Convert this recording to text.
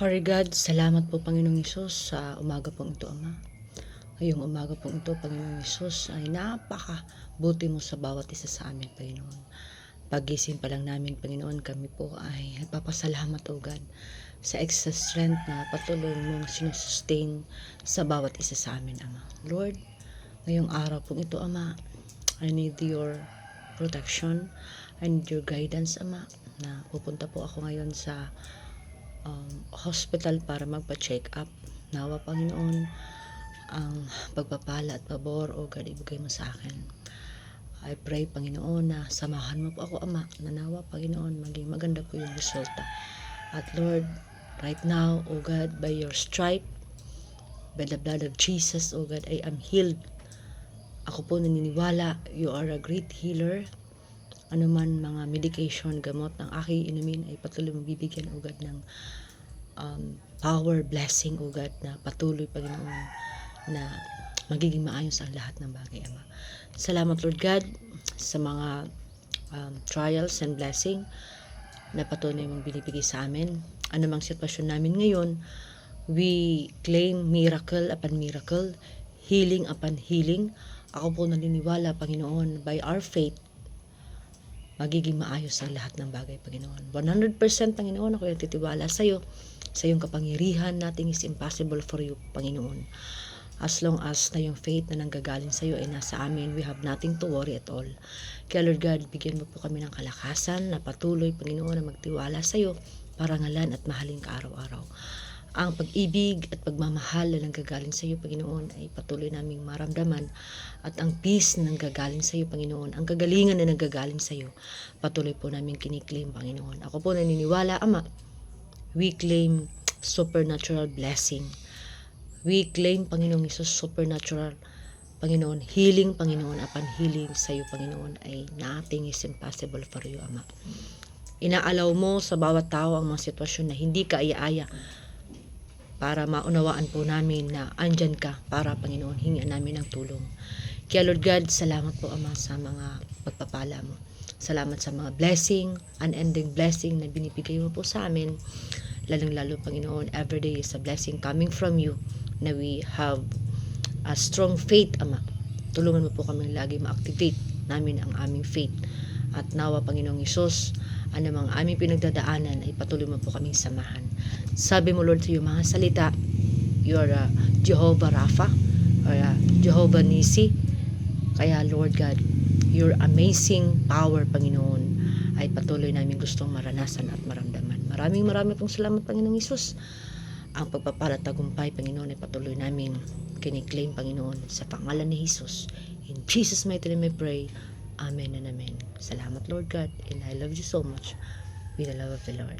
Father God, salamat po Panginoong Hesus sa umaga pong ito, Ama. Ngayong umaga pong ito, Panginoong Hesus, ay napakabuti mo sa bawat isa sa amin, Panginoon. Pagising pa lang namin, Panginoon, kami po ay nagpapasalamat, O God, sa extra strength na patuloy mong sinusustain sa bawat isa sa amin, Ama. Lord, ngayong araw pong ito, Ama, I need your protection, I need your guidance, Ama, na pupunta po ako ngayon sa hospital para magpa-check up. Nawa, Panginoon, ang pagpapala at pabor, O God, ibigay mo sa akin. I pray, Panginoon, na samahan mo po ako, Ama, na nawa, Panginoon, maging maganda po yung resulta. At Lord, right now, O God, by your stripe, by the blood of Jesus, O God, I am healed. Ako po naniniwala, you are a great healer. Ano man mga medication, gamot ng aking inumin ay patuloy mong bibigyan, O God, ng power, blessing, O God, na patuloy, Panginoon, na magiging maayos ang lahat ng bagay, Ama. Salamat, Lord God, sa mga trials and blessing na patuloy mong binibigay sa amin. Ano mang sitwasyon namin ngayon, we claim miracle upon miracle, healing upon healing. Ako po naniniwala, Panginoon, by our faith, magiging maayos ang lahat ng bagay, Panginoon. 100%, Panginoon, ako yung titiwala sa iyo. Sa iyong kapangyarihan, nothing is impossible for you, Panginoon. As long as na yung faith na nanggagaling sa iyo ay nasa amin, we have nothing to worry at all. Kaya Lord God, bigyan mo po kami ng kalakasan na patuloy, Panginoon, na magtiwala sa iyo, parangalan at mahalin ka araw-araw. Ang pag-ibig at pagmamahal na nanggagaling sa iyo, Panginoon, ay patuloy naming maramdaman, at ang peace na nanggagaling sa iyo, Panginoon, ang kagalingan na nanggagaling sa iyo, patuloy po namin kiniklaim, Panginoon. Ako po naniniwala, Ama, we claim supernatural blessing. We claim, Panginoon Hesus, supernatural, Panginoon, healing, Panginoon, upon healing sa iyo, Panginoon, ay nothing is impossible for you, Ama. Inaalaw mo sa bawat tao ang mga sitwasyon na hindi kaaya-aya, para maunawaan po namin na andyan ka para, Panginoon, hingian namin ng tulong. Kaya Lord God, salamat po, Ama, sa mga pagpapala mo. Salamat sa mga blessing, unending blessing na binibigay mo po sa amin. Lalong-lalo, Panginoon, everyday is a blessing coming from you, na we have a strong faith, Ama. Tulungan mo po kami lagi ma-activate namin ang aming faith. At nawa, Panginoong Hesus, anumang aming pinagdadaanan ay patuloy mo po kaming samahan. Sabi mo, Lord, sa iyong mga salita, you are Jehovah Rapha, or Jehovah Nisi. Kaya Lord God, your amazing power, Panginoon, ay patuloy namin gustong maranasan at maramdaman. Maraming pong salamat, Panginoong Hesus. Ang pagpapala tagumpay, Panginoon, ay patuloy namin kiniklaim, Panginoon, sa pangalan ni Hesus. In Jesus' mighty name I pray. Amen and amen. Salamat, Lord God, and I love you so much with the love of the Lord.